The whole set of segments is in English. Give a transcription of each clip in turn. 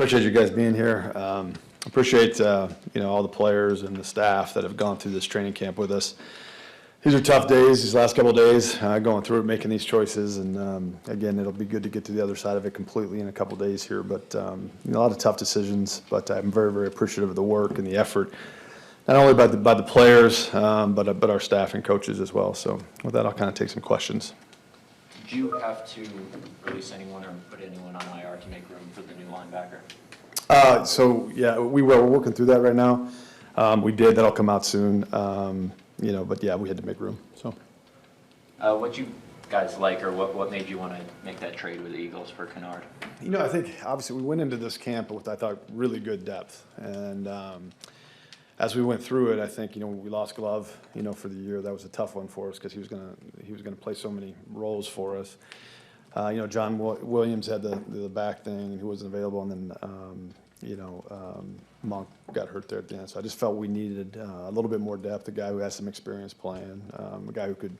Appreciate you guys being here. Appreciate all the players and the staff that have gone through this training camp with us. These are tough days, these last couple of days, going through it, making these choices, and again, it'll be good to get to the other side of it completely in a couple of days here. But a lot of tough decisions. But I'm very, very appreciative of the work and the effort, not only by the players, but our staff and coaches as well. So with that, I'll kind of take some questions. Did you have to release anyone or put anyone on IR to make room for the new linebacker? So yeah, we're working through that right now. We did. That'll come out soon. But yeah, we had to make room. So. What you guys like, or what made you want to make that trade with the Eagles for Kennard? I think obviously we went into this camp with, I thought, really good depth, and as we went through it, I think we lost Glove, for the year. That was a tough one for us because he was gonna play so many roles for us. John Williams had the back thing, and he wasn't available, and then Monk got hurt there at the end. So I just felt we needed a little bit more depth, a guy who has some experience playing, a guy who could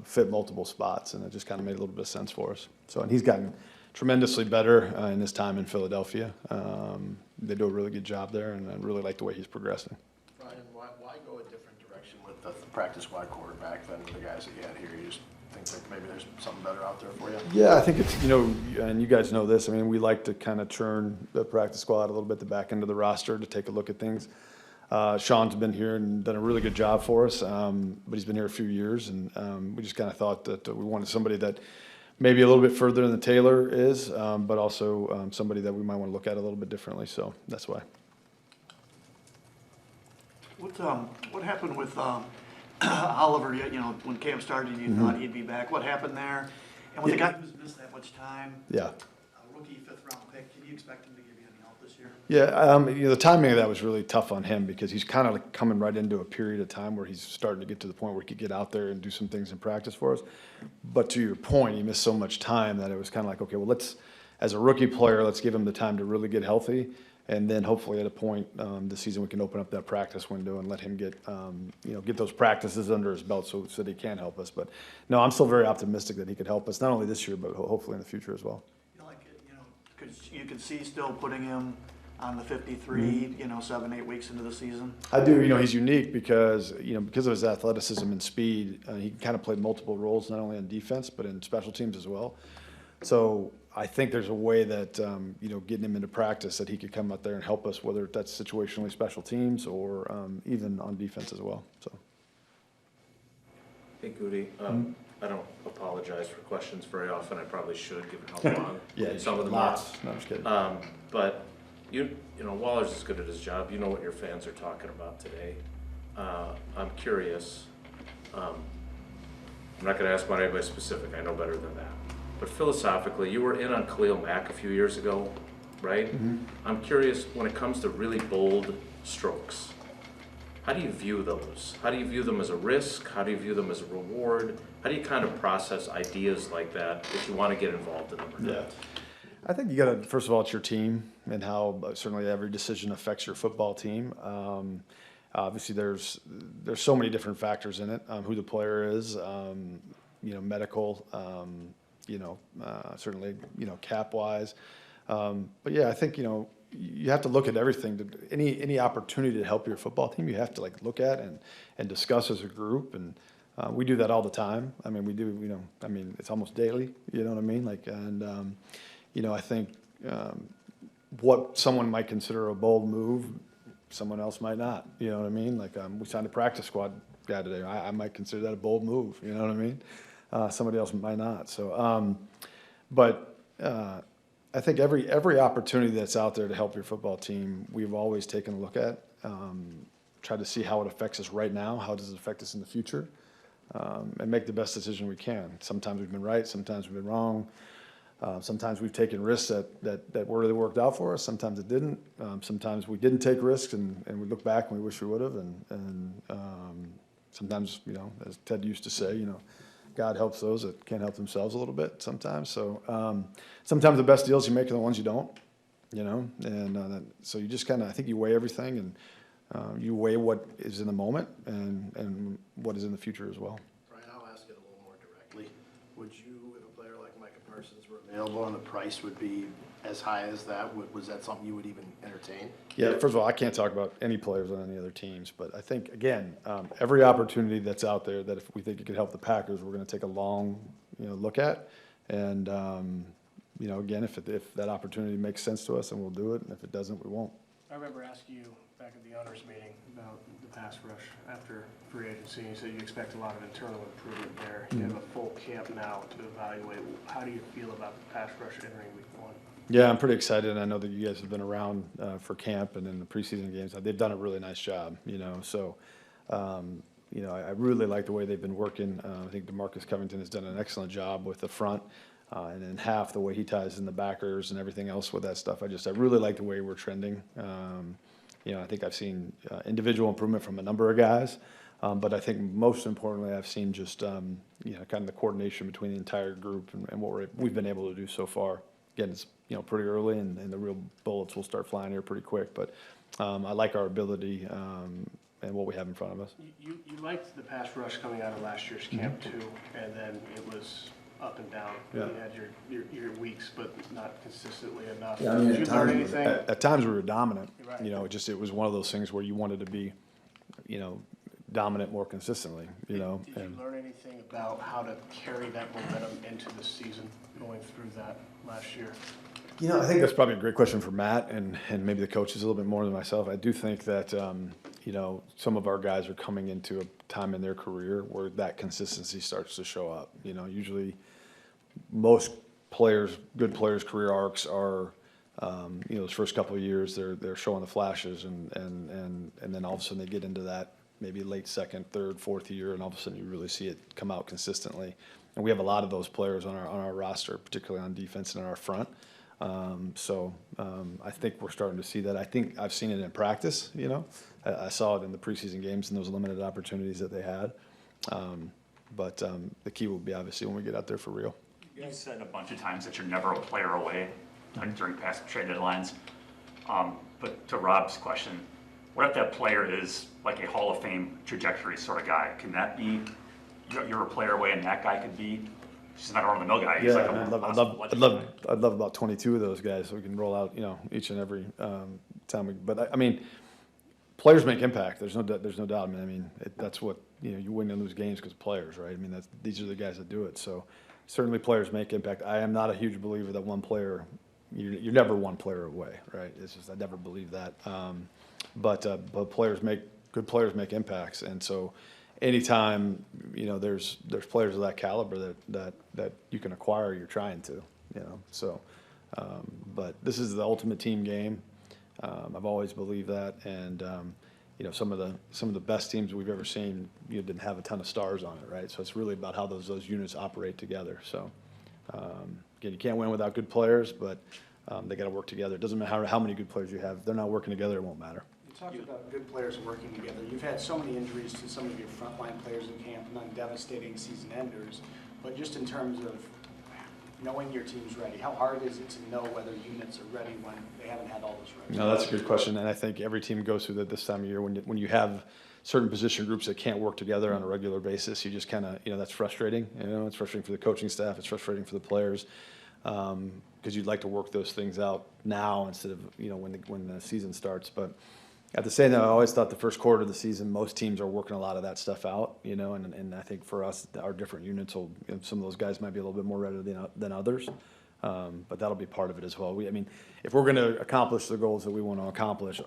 fit multiple spots, and it just kind of made a little bit of sense for us. So, and he's gotten tremendously better in his time in Philadelphia. They do a really good job there, and I really like the way he's progressing. Ryan, why go a different direction with the practice squad quarterback than the guys that you had here? You just think that maybe there's something better out there for you? Yeah, I think it's, and you guys know this, we like to kind of churn the practice squad a little bit, the back end of the roster, to take a look at things. Sean's been here and done a really good job for us, but he's been here a few years, and we just kind of thought that we wanted somebody that maybe a little bit further than Taylor is, but also somebody that we might want to look at a little bit differently, so that's why. What happened with Oliver? When camp started, you thought he'd be back. What happened there? And with a guy who's missed that much time, yeah, a rookie 5th-round pick, can you expect him to give you any help this year? Yeah, the timing of that was really tough on him because he's kind of coming right into a period of time where he's starting to get to the point where he could get out there and do some things in practice for us. But to your point, he missed so much time that it was kind of like, okay, well, as a rookie player, let's give him the time to really get healthy. And then hopefully at a point this season we can open up that practice window and let him get those practices under his belt so that he can help us. But no, I'm still very optimistic that he could help us, not only this year, but hopefully in the future as well. You could see still putting him on the 53, 7-8 weeks into the season? I do. He's unique because of his athleticism and speed, he can kind of play multiple roles, not only on defense, but in special teams as well. So I think there's a way that, getting him into practice, that he could come out there and help us, whether that's situationally special teams or even on defense as well. So. Hey, Goody. I don't apologize for questions very often. I probably should, given how long Yeah, some of them lots. No, I'm just kidding. But Waller's is good at his job. You know what your fans are talking about today. I'm curious. I'm not going to ask about anybody specific. I know better than that. But philosophically, you were in on Khalil Mack a few years ago, right? Mm-hmm. I'm curious, when it comes to really bold strokes, how do you view those? How do you view them as a risk? How do you view them as a reward? How do you kind of process ideas like that if you want to get involved in them or not? Yeah. I think you got to, first of all, it's your team and how certainly every decision affects your football team. Obviously, there's so many different factors in it, who the player is, medical, certainly, cap-wise. But yeah, I think, you have to look at everything. Any opportunity to help your football team, you have to look at and discuss as a group. And we do that all the time. We do, it's almost daily, you know what I mean? I think what someone might consider a bold move, someone else might not, you know what I mean? We signed a practice squad guy today. I might consider that a bold move, you know what I mean? Somebody else might not. So, I think every opportunity that's out there to help your football team, we've always taken a look at, try to see how it affects us right now, how does it affect us in the future, and make the best decision we can. Sometimes we've been right, sometimes we've been wrong. Sometimes we've taken risks that really worked out for us. Sometimes it didn't. Sometimes we didn't take risks and we look back and we wish we would have. And sometimes, as Ted used to say, God helps those that can't help themselves a little bit sometimes. So sometimes the best deals you make are the ones you don't, and so you just I think you weigh everything and you weigh what is in the moment and what is in the future as well. Brian, I'll ask it a little more directly. Would you, if a player like Micah Parsons were available and the price would be as high as that? Was that something you would even entertain? Yeah, first of all, I can't talk about any players on any other teams, but I think, again, every opportunity that's out there that if we think it could help the Packers, we're going to take a long, look at. And, again, if that opportunity makes sense to us, then we'll do it, and if it doesn't, we won't. I remember asking you back at the owners meeting about the pass rush after free agency. You said you expect a lot of internal improvement there. You have a full camp now to evaluate. How do you feel about the pass rush entering week 1? Yeah, I'm pretty excited, and I know that you guys have been around for camp and in the preseason games. They've done a really nice job, so, I really like the way they've been working. I think DeMarcus Covington has done an excellent job with the front, and then half the way he ties in the backers and everything else with that stuff. I really like the way we're trending. I think I've seen individual improvement from a number of guys, but I think most importantly, I've seen just, kind of the coordination between the entire group and what we've been able to do so far. Again, it's, pretty early, and the real bullets will start flying here pretty quick, but I like our ability and what we have in front of us. You liked the pass rush coming out of last year's camp too, and then it was up and down. Yeah. You had your weeks, but not consistently enough. Yeah, I mean, Did you learn anything? At times we were dominant. Right. It was one of those things where you wanted to be, dominant more consistently. Did you and learn anything about how to carry that momentum into the season, going through that last year? I think that's probably a great question for Matt and maybe the coaches a little bit more than myself. I do think that some of our guys are coming into a time in their career where that consistency starts to show up. Usually most players, good players' career arcs are, those first couple of years they're showing the flashes, and then all of a sudden they get into that maybe late second, third, fourth year, and all of a sudden you really see it come out consistently. And we have a lot of those players on our roster, particularly on defense and in our front. I think we're starting to see that. I think I've seen it in practice. I saw it in the preseason games and those limited opportunities that they had. But the key will be obviously when we get out there for real. You said a bunch of times that you're never a player away during past trade deadlines. But to Rob's question, what if that player is like a Hall of Fame trajectory sort of guy? Can that be, you're a player away and that guy could be, he's not a run-of-the-mill guy. He's like I'd love about 22 of those guys so we can roll out, each and every time. But I mean, players make impact. There's no doubt. That's what, you win and lose games because of players, right? These are the guys that do it. So certainly players make impact. I am not a huge believer that one player, you're never one player away, right? It's just, I never believe that. But good players make impacts. And so anytime, there's players of that caliber that you can acquire, you're trying to, so, but this is the ultimate team game. I've always believed that. And, some of the best teams we've ever seen, didn't have a ton of stars on it, right? So it's really about how those units operate together. So, again, you can't win without good players, but they got to work together. It doesn't matter how many good players you have. If they're not working together, it won't matter. You talked about good players working together. You've had so many injuries to some of your frontline players in camp, none devastating season enders, but just in terms of knowing your team's ready, how hard is it to know whether units are ready when they haven't had all those reps? No, that's a good question, and I think every team goes through that this time of year. When you have certain position groups that can't work together on a regular basis, you just kind of, that's frustrating. It's frustrating for the coaching staff. It's frustrating for the players because you'd like to work those things out now instead of when the season starts. But at the same time, I always thought the first quarter of the season, most teams are working a lot of that stuff out, and I think for us, our different units will, some of those guys might be a little bit more ready than others, but that'll be part of it as well. If we're going to accomplish the goals that we want to accomplish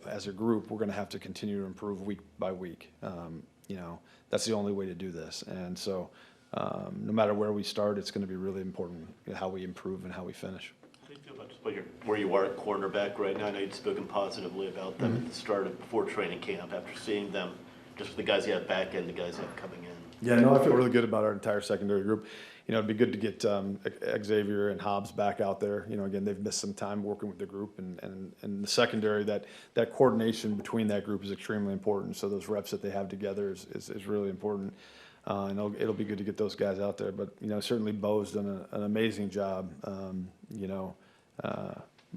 as a group, we're going to have to continue to improve week by week. That's the only way to do this, and so no matter where we start, it's going to be really important how we improve and how we finish. How do you feel about just where you are at cornerback right now? I know you'd spoken positively about them at the start of before training camp. After seeing them, just the guys you have back and the guys you have coming in. Yeah, no, I feel really good about our entire secondary group. It'd be good to get Xavier and Hobbs back out there. Again, they've missed some time working with the group, and the secondary, that coordination between that group is extremely important. So those reps that they have together is really important. And it'll be good to get those guys out there. But, certainly Bo's done an amazing job,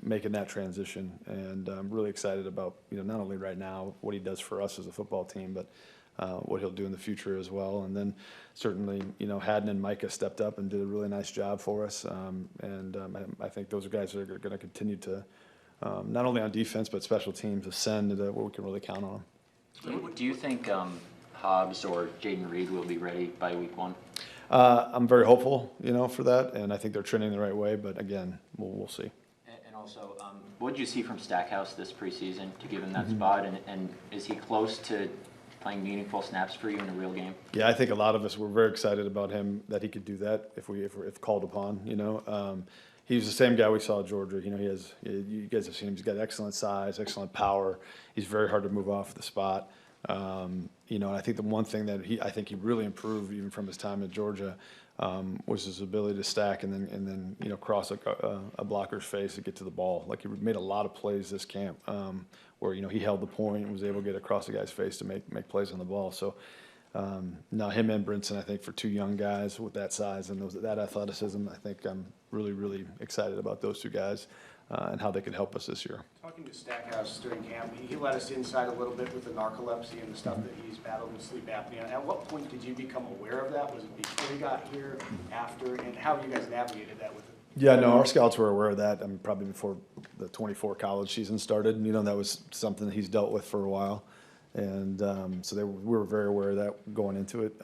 making that transition. And I'm really excited about, not only right now what he does for us as a football team, but what he'll do in the future as well. And then certainly, Haddon and Micah stepped up and did a really nice job for us. I think those are guys that are going to continue to, not only on defense, but special teams, ascend to where we can really count on them. Do you think Hobbs or Jaden Reed will be ready by week 1? I'm very hopeful, for that, and I think they're trending the right way, but again, we'll see. And also, what did you see from Stackhouse this preseason to give him that spot? And is he close to playing meaningful snaps for you in a real game? Yeah, I think a lot of us were very excited about him, that he could do that if called upon. He's the same guy we saw at Georgia. You guys have seen him. He's got excellent size, excellent power. He's very hard to move off the spot. And I think the one thing that I think he really improved even from his time at Georgia was his ability to stack and then cross a blocker's face to get to the ball. Like, he made a lot of plays this camp where he held the point and was able to get across the guy's face to make plays on the ball. So now him and Brinson, I think, for two young guys with that size and that athleticism, I think I'm really, really excited about those two guys and how they could help us this year. Talking to Stackhouse during camp, he let us inside a little bit with the narcolepsy and the stuff that he's battled with sleep apnea. At what point did you become aware of that? Was it before he got here, after, and how have you guys navigated that with it? Yeah, no, our scouts were aware of that. Probably before the 24 college season started. That was something that he's dealt with for a while, and so we were very aware of that going into it.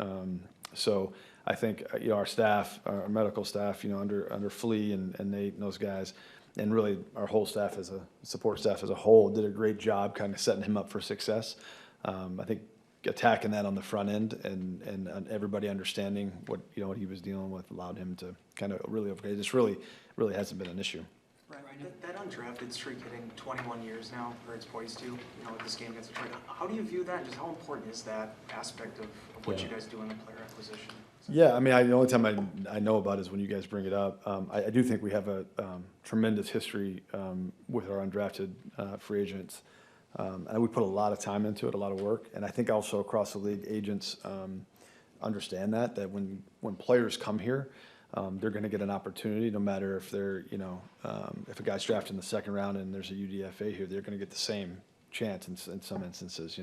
So I think our staff, our medical staff, under Flea and Nate and those guys, and really our whole staff as a support staff as a whole, did a great job kind of setting him up for success. I think attacking that on the front end and everybody understanding what he was dealing with allowed him to kind of really overcome. This really hasn't been an issue. Right. That undrafted streak hitting 21 years now, or it's poised to, with this game against Detroit. How do you view that, and just how important is that aspect of what you guys do in the player acquisition? Yeah, the only time I know about is when you guys bring it up. I do think we have a tremendous history with our undrafted free agents. And we put a lot of time into it, a lot of work. And I think also across the league, agents understand that when players come here, they're going to get an opportunity, no matter if they're, if a guy's drafted in the second round and there's a UDFA here, they're going to get the same chance in some instances,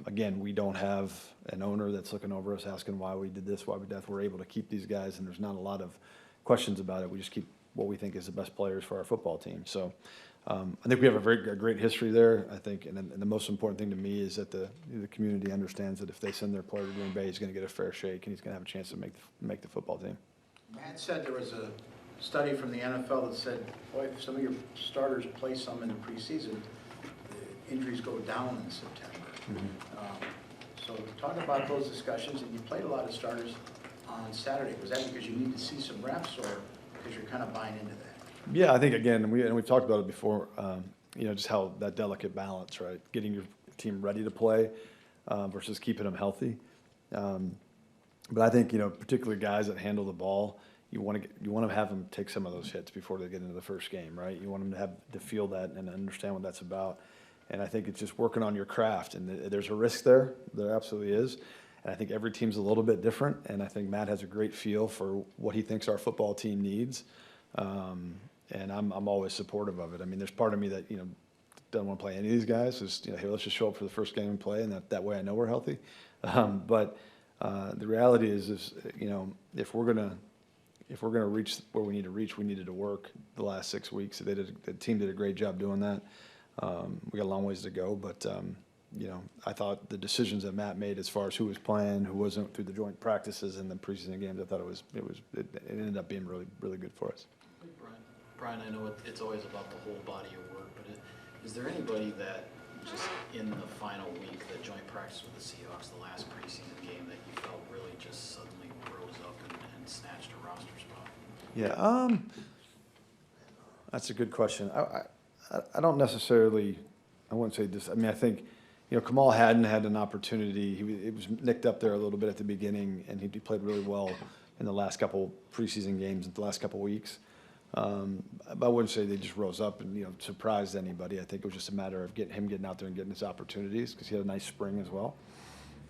Again, we don't have an owner that's looking over us asking why we did this, why we did that. We're able to keep these guys, and there's not a lot of questions about it. We just keep what we think is the best players for our football team. So I think we have a great history there, I think, and the most important thing to me is that the community understands that if they send their player to Green Bay, he's going to get a fair shake, and he's going to have a chance to make the football team. Matt said there was a study from the NFL that said, boy, if some of your starters play some in the preseason, the injuries go down in September. So talk about those discussions, and you played a lot of starters on Saturday. Was that because you need to see some reps, or because you're kind of buying into that? Yeah, I think, again, we've talked about it before, just how that delicate balance, right? Getting your team ready to play versus keeping them healthy. But I think, particularly guys that handle the ball, you want to have them take some of those hits before they get into the first game, right? You want them to feel that and understand what that's about. And I think it's just working on your craft. And there's a risk there. There absolutely is. And I think every team's a little bit different. And I think Matt has a great feel for what he thinks our football team needs. And I'm always supportive of it. There's part of me that, doesn't want to play any of these guys. Just, hey, let's just show up for the first game and play. And that way I know we're healthy. But the reality is, if we're going to reach where we need to reach, we needed to work the last 6 weeks. The team did a great job doing that. We got a long ways to go, but I thought the decisions that Matt made as far as who was playing, who wasn't, through the joint practices and the preseason games, I thought it ended up being really, really good for us. Brian, I know it's always about the whole body of work, but is there anybody that just in the final week, the joint practice with the Seahawks, the last preseason game, that you felt really just suddenly rose up and snatched a roster spot? Yeah, that's a good question. I don't necessarily, I wouldn't say this. I think, Kamal hadn't had an opportunity. He was nicked up there a little bit at the beginning, and he played really well in the last couple preseason games, the last couple weeks. But I wouldn't say they just rose up and surprised anybody. I think it was just a matter of him getting out there and getting his opportunities, because he had a nice spring as well.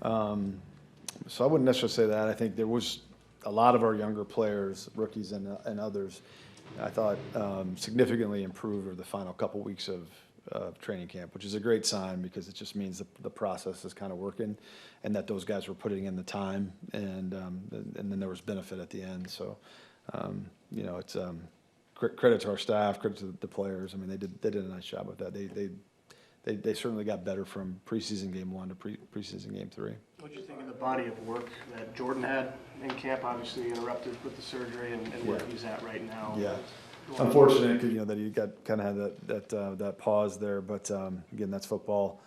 So I wouldn't necessarily say that. I think there was a lot of our younger players, rookies and others, I thought significantly improved over the final couple weeks of of training camp, which is a great sign because it just means the process is kind of working, and that those guys were putting in the time, and then there was benefit at the end. So, you know, it's credit to our staff, credit to the players. I mean, they did a nice job with that. They certainly got better from preseason game 1 to preseason game 3. What do you think of the body of work that Jordan had in camp, obviously interrupted with the surgery, and where he's at right now? Yeah, unfortunate, you know, that he kind of had that pause there, but again, that's football.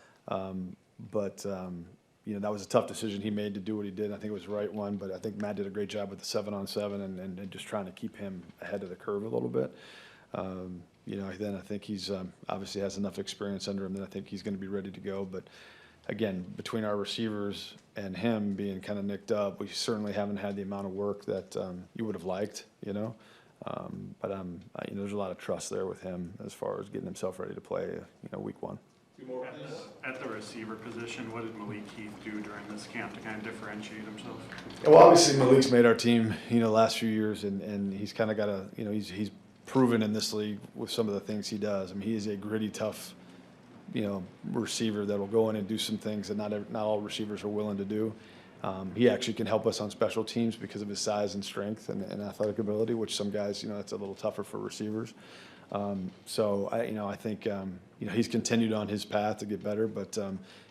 You know, that was a tough decision he made to do what he did. I think it was the right one, but I think Matt did a great job with the 7-on-7 and just trying to keep him ahead of the curve a little bit. You know, then I think he's obviously has enough experience under him that I think he's going to be ready to go. But again, between our receivers and him being kind of nicked up, we certainly haven't had the amount of work that you would have liked, you know. You know, there's a lot of trust there with him as far as getting himself ready to play, you know, week 1. At the receiver position, what did Malik Heath do during this camp to kind of differentiate himself? Well, obviously Malik's made our team, you know, last few years, and he's kind of got a, you know, he's proven in this league with some of the things he does. I mean, he is a gritty, tough, you know, receiver that will go in and do some things that not all receivers are willing to do. He actually can help us on special teams because of his size and strength and athletic ability, which some guys, you know, that's a little tougher for receivers. You know, I think, you know, he's continued on his path to get better, but,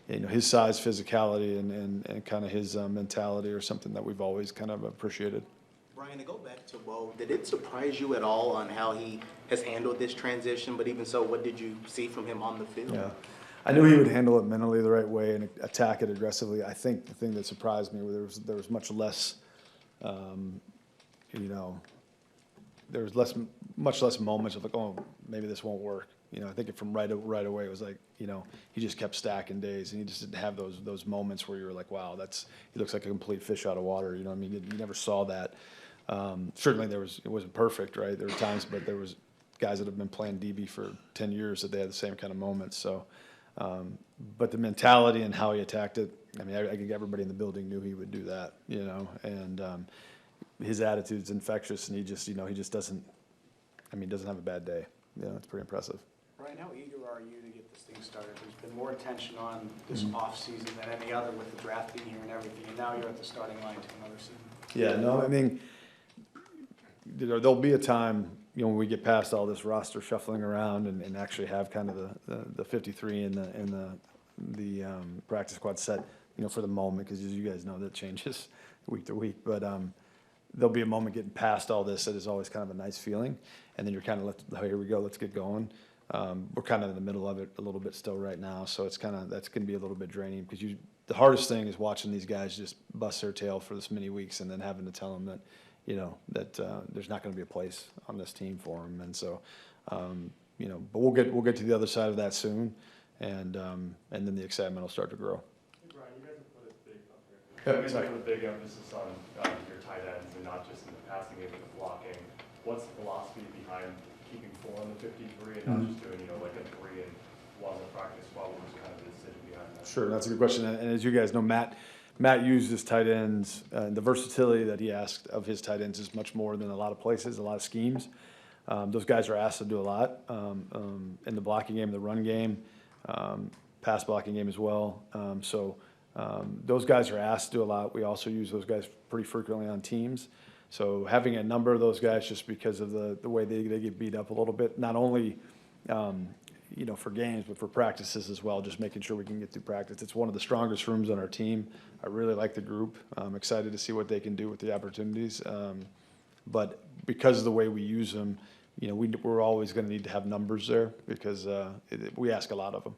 you know, his size, physicality, and kind of his mentality are something that we've always kind of appreciated. Brian, to go back to Bo, did it surprise you at all on how he has handled this transition? But even so, what did you see from him on the field? Yeah, I knew he would handle it mentally the right way and attack it aggressively. I think the thing that surprised me was there was much less, you know, there was much less moments of like, oh, maybe this won't work. You know, I think from right away it was like, you know, he just kept stacking days, and he just didn't have those moments where you were like, wow, he looks like a complete fish out of water. You know what I mean? You never saw that. Certainly it wasn't perfect, right? There were times, but there was guys that have been playing DB for 10 years that they had the same kind of moments. So, but the mentality and how he attacked it, I mean, I think everybody in the building knew he would do that, you know, and his attitude's infectious, and he just doesn't have a bad day. You know, it's pretty impressive. Brian, how eager are you to get this thing started? There's been more attention on this offseason than any other with the draft being here and everything, and now you're at the starting line to another season. Yeah, no, I mean, there'll be a time, you know, when we get past all this roster shuffling around and actually have kind of the 53 and the practice squad set, you know, for the moment, because as you guys know, that changes week to week. But there'll be a moment getting past all this that is always kind of a nice feeling, and then you're kind of, oh, here we go, let's get going. We're kind of in the middle of it a little bit still right now, so that's going to be a little bit draining, because the hardest thing is watching these guys just bust their tail for this many weeks and then having to tell them that, you know, that there's not going to be a place on this team for them. And so, you know, but we'll get to the other side of that soon, and then the excitement will start to grow. Hey Brian, you guys have put a big emphasis on your tight ends and not just in the passing game but the blocking. What's the philosophy behind keeping 4 on the 53 and not just doing, you know, like a 3 and 1 on the practice squad? What was kind of the decision behind that? Sure, that's a good question. And as you guys know, Matt used his tight ends. The versatility that he asked of his tight ends is much more than a lot of places, a lot of schemes. Those guys are asked to do a lot in the blocking game, the run game, pass blocking game as well. Those guys are asked to do a lot. We also use those guys pretty frequently on teams. So having a number of those guys, just because of the way they get beat up a little bit, not only you know, for games, but for practices as well, just making sure we can get through practice. It's one of the strongest rooms on our team. I really like the group. I'm excited to see what they can do with the opportunities. But because of the way we use them, you know, we're always going to need to have numbers there, because we ask a lot of them.